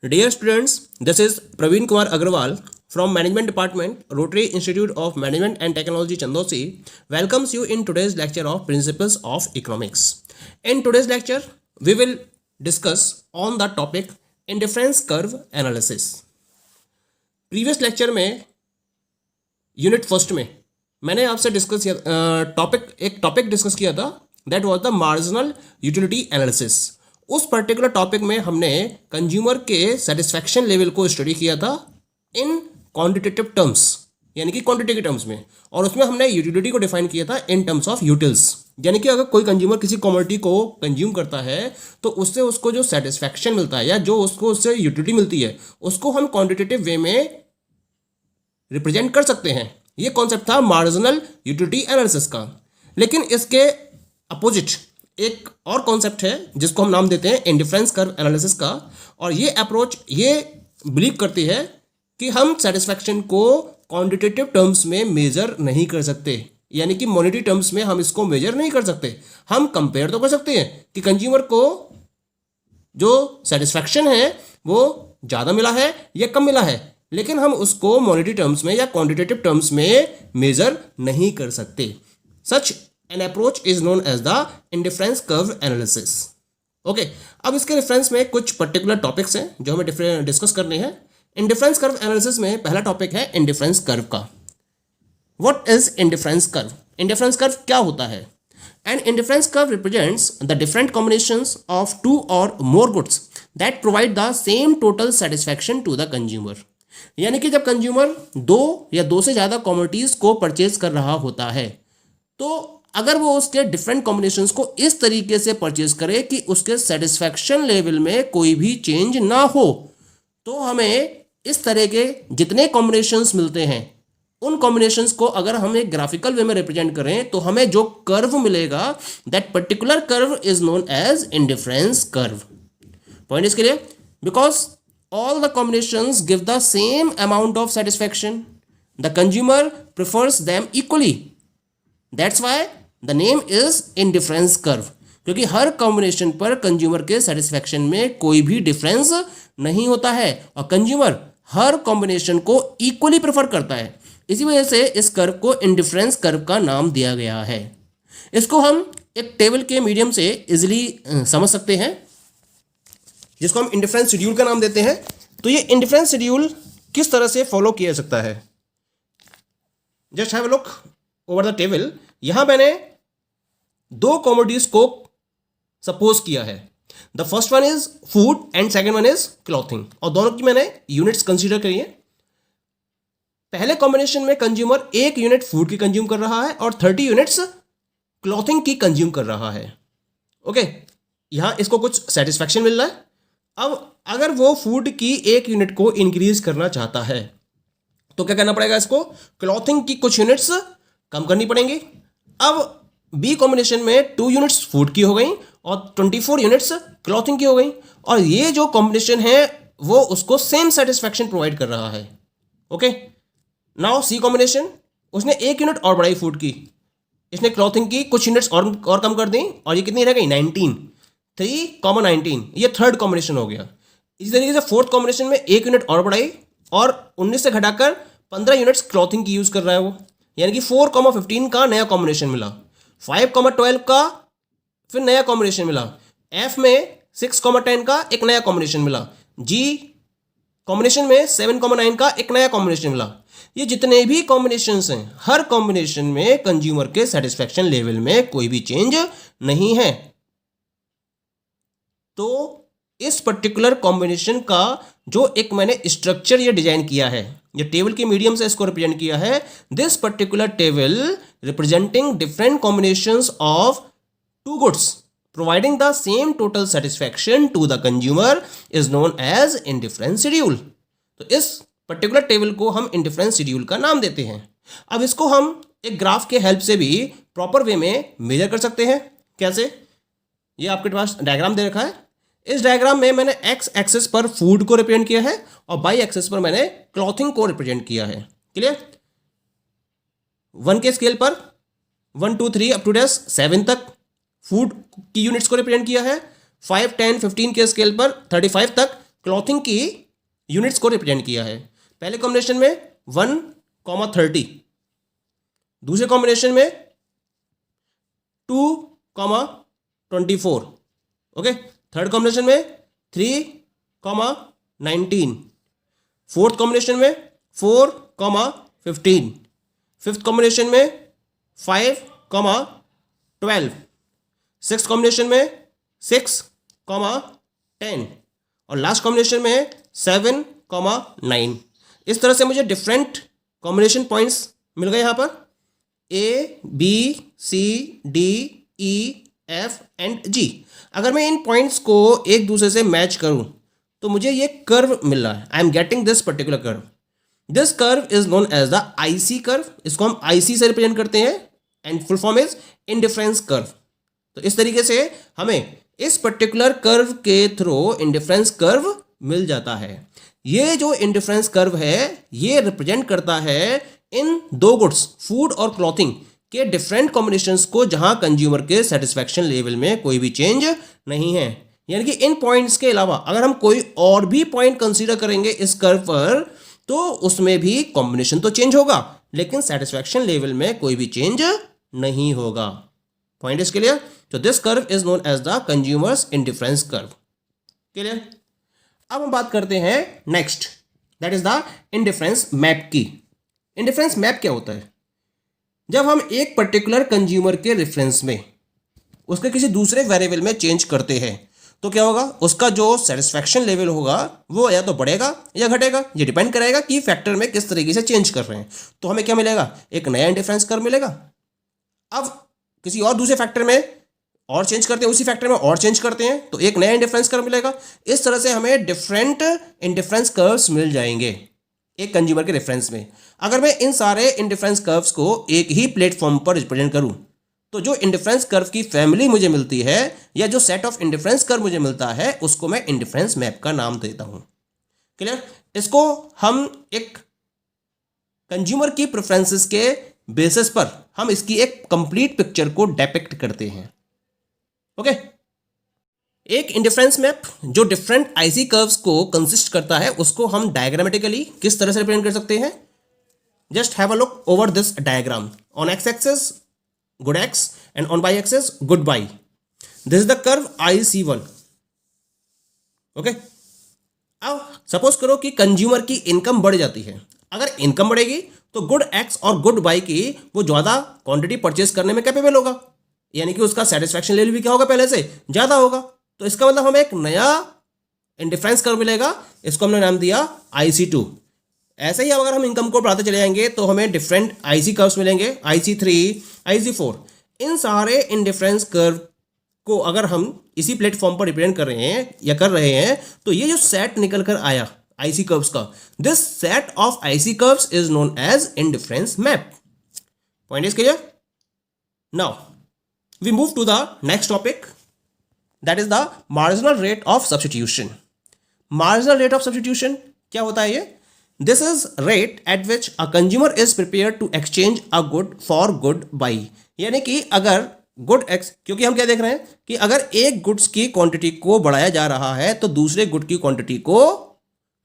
Dear students, this is Praveen Kumar Agrawal from Management Department, Rotary Institute of Management and Technology, Chandosi, welcomes you in today's lecture of Principles of Economics. In today's lecture, we will discuss on the topic Indifference Curve Analysis. Previous lecture में unit first में मैंने आपसे discuss किया topic discuss किया था, that was the marginal utility analysis. उस particular topic में हमने कंज्यूमर के सेटिस्फैक्शन लेवल को स्टडी किया था इन क्वांटिटेटिव टर्म्स, यानी कि क्वांटिटी के टर्म्स में, और उसमें हमने यूटिलिटी को डिफाइन किया था इन टर्म्स ऑफ यूटिल्स. यानी कि अगर कोई कंज्यूमर किसी कमोडिटी को कंज्यूम करता है तो उससे उसको जो सेटिस्फैक्शन मिलता है या जो उसको उससे यूटिलिटी मिलती है उसको हम क्वांटिटेटिव वे में रिप्रेजेंट कर सकते हैं. ये कॉन्सेप्ट था मार्जिनल यूटिलिटी एनालिसिस का. लेकिन इसके अपोजिट एक और कॉन्सेप्ट है जिसको हम नाम देते हैं इंडिफरेंस कर्व एनालिसिस का, और ये अप्रोच ये बिलीव करती है कि हम सेटिस्फैक्शन को क्वांटिटेटिव टर्म्स में मेजर नहीं कर सकते, यानी कि मॉनेटरी टर्म्स में हम इसको मेजर नहीं कर सकते. हम कंपेयर तो कर सकते हैं कि कंज्यूमर को जो सेटिस्फैक्शन है वो ज़्यादा मिला है या कम मिला है, लेकिन हम उसको मॉनेटरी टर्म्स में या क्वांटिटेटिव टर्म्स में मेजर नहीं कर सकते. Such an approach is known as the indifference curve analysis. Okay, अब इसके रेफरेंस में कुछ पर्टिकुलर टॉपिक्स हैं जो हमें डिस्कस करने हैं. इंडिफरेंस कर्व एनालिसिस में पहला टॉपिक है इंडिफरेंस कर्व का. What is indifference curve? Indifference curve क्या होता है? And indifference curve represents the different combinations of two or more goods that provide the same total satisfaction to the consumer. यानी कि जब कंज्यूमर दो या दो से ज़्यादा कमोडिटीज़ को परचेज कर रहा होता है, तो अगर वो उसके डिफरेंट कॉम्बिनेशंस को इस तरीके से परचेज करे कि उसके सेटिस्फैक्शन लेवल में कोई भी चेंज ना हो, तो हमें इस तरह के जितने कॉम्बिनेशंस मिलते हैं उन कॉम्बिनेशंस को अगर हम एक ग्राफिकल वे में रिप्रेजेंट करें तो हमें जो कर्व मिलेगा that particular curve is known as indifference curve. Point इसके लिए, because all the combinations give the same amount of satisfaction. The consumer prefers them equally. That's why the name is indifference curve. क्योंकि हर combination पर consumer के satisfaction में कोई भी difference नहीं होता है और कंज्यूमर हर कॉम्बिनेशन को इक्वली प्रेफर करता है. इसी वजह से इस कर्व को इंडिफरेंस कर्व का नाम दिया गया है. इसको हम एक टेबल के मीडियम से इजिली समझ सकते हैं जिसको हम इंडिफरेंस शेड्यूल का नाम देते हैं. तो ये इंडिफरेंस शेड्यूल किस तरह से फॉलो किया जा सकता है? Just have a look over the table. यहां मैंने दो कमोडिटीज को सपोज किया है. The first one is food and second one is clothing, और दोनों की मैंने यूनिट्स कंसीडर करी है. पहले कॉम्बिनेशन में कंज्यूमर 1 यूनिट फूड की कंज्यूम कर रहा है और 30 यूनिट्स क्लॉथिंग की कंज्यूम कर रहा है. ओके, यहां इसको कुछ सेटिस्फैक्शन मिल रहा है. अब अगर वो फूड की 1 यूनिट को इंक्रीज करना चाहता है तो क्या करना पड़ेगा? इसको क्लॉथिंग की कुछ यूनिट्स कम करनी पड़ेंगी. अब बी कॉम्बिनेशन में 2 यूनिट्स फूड की हो गई और 24 यूनिट्स क्लॉथिंग की हो गई, और ये जो कॉम्बिनेशन है वो उसको सेम सेटिस्फैक्शन प्रोवाइड कर रहा है. ओके, नाउ सी कॉम्बिनेशन, उसने 1 यूनिट और बढ़ाई फूड की, इसने क्लॉथिंग की कुछ यूनिट्स और कम कर दी, और ये कितनी रह गई? 19. 3,19, ये थर्ड कॉम्बिनेशन हो गया. इसी तरीके से फोर्थ कॉम्बिनेशन में 1 यूनिट और बढ़ाई और 19 से घटाकर 15 यूनिट्स क्लॉथिंग की यूज कर रहा है वो, यानी कि 4,15 का नया कॉम्बिनेशन मिला. 5,12 का फिर नया कॉम्बिनेशन मिला. एफ में 6,10 का एक नया कॉम्बिनेशन मिला. जी कॉम्बिनेशन में 7,9 का एक नया कॉम्बिनेशन मिला. ये जितने भी कॉम्बिनेशंस हैं, हर कॉम्बिनेशन में कंज्यूमर के सेटिस्फैक्शन लेवल में कोई भी चेंज नहीं है. तो इस पर्टिकुलर कॉम्बिनेशन का जो एक मैंने स्ट्रक्चर ये डिजाइन किया है, ये टेबल के मीडियम से इसको रिप्रेजेंट किया है. This particular table representing different combinations of two goods providing the same total satisfaction to the consumer is known as indifference schedule. तो इस पर्टिकुलर टेबल को हम इंडिफरेंस शेड्यूल का नाम देते हैं. अब इसको हम एक ग्राफ के हेल्प से भी प्रॉपर वे में मेजर कर सकते हैं. कैसे? ये आपके पास डायग्राम दे रखा है. इस डायग्राम में मैंने एक्स एक्सिस पर फूड को रिप्रेजेंट किया है और वाई एक्सिस पर मैंने क्लॉथिंग को रिप्रेजेंट किया है. क्लियर? 1 के स्केल पर 1, 2, 3 अप टू 7 तक फूड की यूनिट्स को रिप्रेजेंट किया है. 5, 10, 15 के स्केल पर 35 तक क्लॉथिंग की यूनिट्स को रिप्रेजेंट किया है। पहले कॉम्बिनेशन में 1,30, दूसरे कॉम्बिनेशन में 2,24, ओके। थर्ड कॉम्बिनेशन में 3,19, फोर्थ कॉम्बिनेशन में 4,15, फिफ्थ कॉम्बिनेशन में 5,12, सिक्स कॉम्बिनेशन में 6,10 और लास्ट कॉम्बिनेशन में 7,9। इस तरह से मुझे डिफरेंट कॉम्बिनेशन पॉइंट्स मिल गए यहाँ पर A, B, C, D, E, F and G। अगर मैं इन पॉइंट्स को एक दूसरे से मैच करूं तो मुझे ये कर्व मिल रहा है। I am getting this particular curve. This curve is known as the IC curve. इसको हम IC से रिप्रेजेंट करते हैं and full form is indifference curve. तो इस तरीके से हमें इस पर्टिकुलर कर्व के थ्रू इंडिफरेंस कर्व मिल जाता है। ये जो इंडिफरेंस कर्व है ये रिप्रेजेंट करता है इन दो गुड्स फूड और क्लॉथिंग के डिफरेंट कॉम्बिनेशंस को जहां कंज्यूमर के सेटिस्फैक्शन लेवल में कोई भी चेंज नहीं है। यानी कि इन पॉइंट्स के अलावा अगर हम कोई और भी पॉइंट कंसीडर करेंगे इस कर्व पर तो उसमें भी कॉम्बिनेशन तो चेंज होगा लेकिन सेटिस्फैक्शन लेवल में कोई भी चेंज नहीं होगा। Point is clear? तो this curve is known as the consumer's indifference curve. Clear? अब हम बात करते हैं next, that is the indifference map की। इंडिफरेंस मैप क्या होता है? जब हम एक पर्टिकुलर कंज्यूमर के रेफरेंस में उसके किसी दूसरे वेरिएबल में चेंज करते हैं तो क्या होगा, उसका जो सेटिस्फैक्शन लेवल होगा वो या तो बढ़ेगा या घटेगा। ये डिपेंड करेगा कि फैक्टर में किस तरीके से चेंज कर रहे हैं। तो हमें क्या मिलेगा, एक नया इंडिफरेंस कर्व मिलेगा। अब किसी और दूसरे फैक्टर में और चेंज करते हैं, उसी फैक्टर में और चेंज करते हैं तो एक नया इंडिफरेंस कर्व मिलेगा। इस तरह से हमें डिफरेंट इंडिफरेंस कर्व्स मिल जाएंगे एक कंज्यूमर के रेफरेंस में। अगर मैं इन सारे इंडिफरेंस कर्व्स को एक ही प्लेटफॉर्म पर रिप्रेजेंट करूं तो जो इंडिफरेंस कर्व की फैमिली मुझे मिलती है या जो सेट ऑफ इंडिफरेंस कर्व मुझे मिलता है उसको मैं इंडिफरेंस मैप का नाम देता हूं। क्लियर? इसको हम एक कंज्यूमर की प्रेफरेंसेस के बेसिस पर हम इसकी एक कंप्लीट पिक्चर को डिपिक्ट करते हैं। ओके? एक इंडिफरेंस मैप जो डिफरेंट IC कर्व्स को कंसिस्ट करता है उसको हम डायग्रामेटिकली किस तरह से रिप्रेजेंट कर सकते हैं? Just have a look over this diagram. On X axis good X and on Y axis good Y. This is the curve IC1। Okay? अब सपोज करो कि कंज्यूमर की इनकम बढ़ जाती है। अगर इनकम बढ़ेगी तो गुड एक्स और गुड वाई की वो ज्यादा क्वांटिटी परचेस करने में कैपेबल होगा, यानी कि उसका सेटिस्फैक्शन लेवल भी क्या होगा, पहले से ज्यादा होगा। तो इसका मतलब हमें एक नया इंडिफरेंस कर्व मिलेगा, इसको हमने नाम दिया IC2। ऐसे ही अगर हम इनकम को बढ़ाते चले जाएंगे तो हमें डिफरेंट IC कर्व्स मिलेंगे, IC3, IC4। इन सारे इंडिफरेंस कर्व को अगर हम इसी प्लेटफॉर्म पर रिप्रेजेंट कर रहे हैं या कर रहे हैं तो ये जो सेट निकल कर आया IC कर्व्स का, this set of IC curves is known as indifference map. Point is clear? Now we move to the next topic, that is the marginal rate of substitution. Marginal rate of substitution क्या होता है? ये this is rate at which a consumer is prepare to exchange a good for good Y. यानी कि अगर good x, क्योंकि हम क्या देख रहे हैं कि अगर एक गुड्स की क्वांटिटी को बढ़ाया जा रहा है तो दूसरे गुड की क्वांटिटी को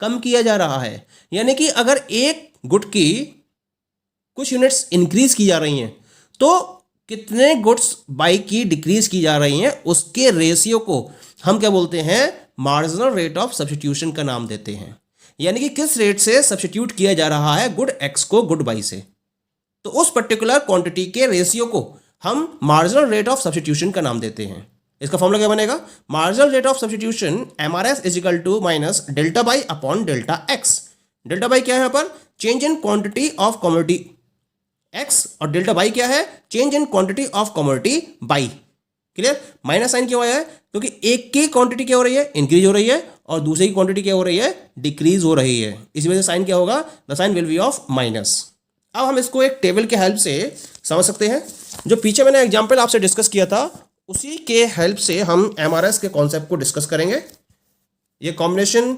कम किया जा रहा है। यानी कि अगर एक गुड की कुछ यूनिट्स इंक्रीज की जा रही हैं तो कितने गुड्स बाई की डिक्रीज की जा रही हैं उसके रेशियो को हम क्या बोलते हैं, मार्जिनल रेट ऑफ सब्स्टिट्यूशन का नाम देते हैं। यानी कि किस रेट से सब्स्टिट्यूट किया जा रहा है गुड एक्स को गुड वाई से, तो उस पर्टिकुलर क्वांटिटी के रेशियो को हम मार्जिनल रेट ऑफ सब्स्टिट्यूशन का नाम देते हैं। इसका फॉर्मूला क्या बनेगा, marginal rate of substitution MRS is equal to minus delta Y upon delta X. Delta Y क्या है यहाँ पर, change in quantity of commodity X, और डेल्टा बाई क्या है, change in quantity of commodity Y. Clear? Minus sign क्यों आया है, क्योंकि एक की क्वांटिटी क्या हो रही है, इंक्रीज हो रही है, और दूसरे की क्वांटिटी क्या हो रही है, डिक्रीज हो रही है। इसी वजह से साइन क्या होगा, the sign will be of minus. अब हम इसको एक टेबल के हेल्प से समझ सकते हैं। जो पीछे मैंने एग्जांपल आपसे डिस्कस किया था उसी के हेल्प से हम MRS के कॉन्सेप्ट को डिस्कस करेंगे। ये कॉम्बिनेशन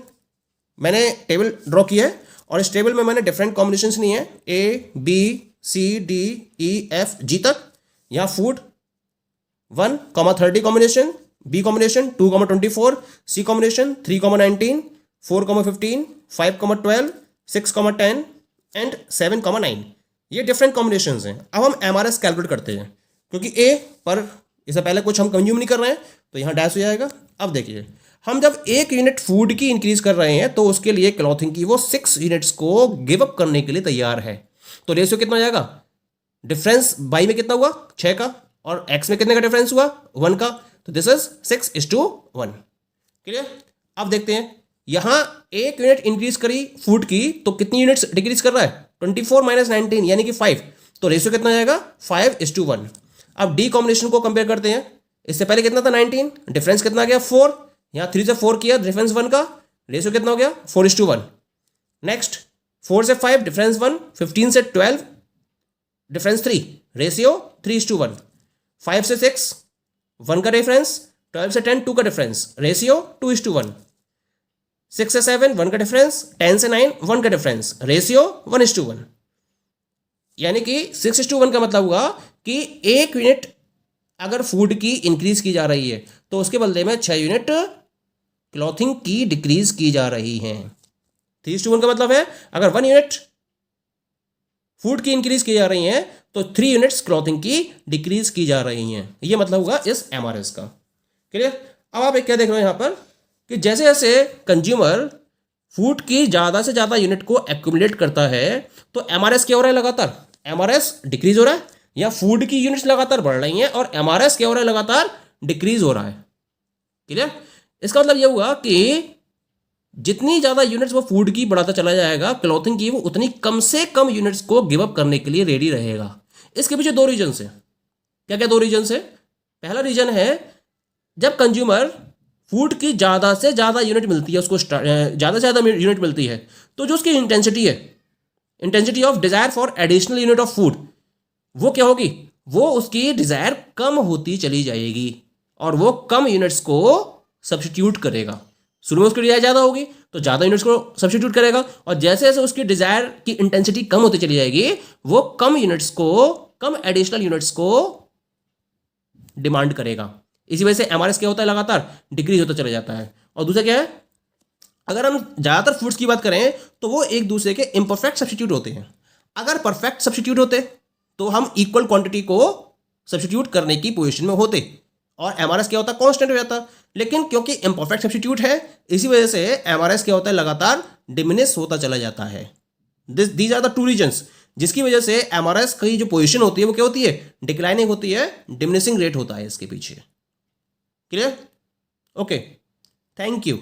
मैंने टेबल ड्रॉ किया है और इस टेबल में मैंने डिफरेंट कॉम्बिनेशंस लिए हैं, A, B, C, D, E, F, G तक। यहाँ food 1,30 combination, B combination 2,24, C combination 3,19, 4,15, 5,12, 6,10 and 7,9। ये डिफरेंट कॉम्बिनेशंस हैं। अब हम MRS कैलकुलेट करते हैं, क्योंकि ए पर इससे पहले कुछ हम कंज्यूम नहीं कर रहे हैं तो यहाँ डैश हो जाएगा। अब देखिए, हम जब 1 यूनिट फूड की इंक्रीज कर रहे हैं तो उसके लिए क्लॉथिंग की वो 6 यूनिट्स को गिव अप करने के लिए तैयार है। तो रेशियो कितना हो जाएगा? डिफरेंस बाई में कितना हुआ? 6 का, और एक्स में कितने का डिफरेंस हुआ? 1 का। तो दिस इज 6:1। क्लियर? अब देखते हैं, यहां 1 यूनिट इंक्रीज करी फूड की तो कितनी यूनिट्स डिक्रीज कर रहा है? 24 - 19 यानी कि 5। तो रेशियो कितना जाएगा? 5:1। अब डी कॉम्बिनेशन को कंपेयर करते हैं। इससे पहले कितना था? 19। डिफरेंस कितना आ गया? 4। यहाँ 3 से 4 किया, डिफरेंस 1 का। रेशियो कितना हो गया? 4:1। नेक्स्ट 4 से 5 डिफरेंस 1, 15 से 12 डिफरेंस 3, रेशियो 3:1। 5 से 6 1 का डिफरेंस, 12 से 10 2 का डिफरेंस, रेशियो 2:1। 6 से 7 1 का डिफरेंस, 10 से 9 1 का डिफरेंस, रेशियो 1:1। यानी कि 6:1 का मतलब हुआ कि 1 यूनिट अगर फूड की इंक्रीज की जा रही है तो उसके बदले में 6 यूनिट क्लॉथिंग की डिक्रीज की जा रही है। 3:1 का मतलब है अगर 1 यूनिट फूड की इंक्रीज की जा रही है तो 3 यूनिट्स क्लॉथिंग की डिक्रीज की जा रही हैं। ये मतलब होगा इस MRS का। क्लियर? अब आप एक क्या देख रहे हो यहाँ पर कि जैसे जैसे कंज्यूमर फूड की ज़्यादा से ज़्यादा यूनिट को एक्यूमुलेट करता है तो MRS क्या हो रहा है? लगातार MRS डिक्रीज हो रहा है, या फूड की यूनिट्स लगातार बढ़ रही हैं और MRS क्या हो रहा है? लगातार डिक्रीज हो रहा है। क्लियर? इसका मतलब यह हुआ कि जितनी ज़्यादा यूनिट्स वो फूड की बढ़ाता चला जाएगा, क्लॉथिंग की वो उतनी कम से कम यूनिट्स को गिव अप करने के लिए रेडी रहेगा। इसके पीछे 2 रीजन है। क्या क्या 2 रीजन है? पहला रीजन है जब कंज्यूमर फूड की ज़्यादा से ज़्यादा यूनिट मिलती है, उसको ज़्यादा से ज़्यादा यूनिट मिलती है, तो जो उसकी इंटेंसिटी है, intensity of desire for additional unit of food, वो क्या होगी? वो उसकी डिज़ायर कम होती चली जाएगी और वो कम यूनिट्स को सब्स्टिट्यूट करेगा। शुरू में उसकी डिज़ायर ज़्यादा होगी तो ज़्यादा यूनिट्स को सब्स्टिट्यूट करेगा, और जैसे जैसे उसकी डिज़ायर की इंटेंसिटी कम होती चली जाएगी वो कम यूनिट्स को, कम एडिशनल यूनिट्स को डिमांड करेगा। इसी वजह से MRS क्या होता है? लगातार डिक्रीज होता चला जाता है। और दूसरा क्या है? अगर हम ज़्यादातर फूड्स की बात करें तो वो एक दूसरे के इम्परफेक्ट सब्स्टिट्यूट होते हैं। अगर परफेक्ट सब्स्टिट्यूट होते तो हम इक्वल क्वांटिटी को सब्स्टिट्यूट करने की पोजीशन में होते और MRS क्या होता? कांस्टेंट हो जाता। लेकिन क्योंकि इम्परफेक्ट सब्स्टिट्यूट है, इसी वजह से MRS क्या होता है? लगातार डिमिनिश होता चला जाता है। दीज आर द 2 रीजन्स जिसकी वजह से MRS की जो पोजीशन होती है वो क्या होती है? डिक्लाइनिंग होती है, डिमिनिशिंग रेट होता है इसके पीछे। क्लियर? Okay, thank you.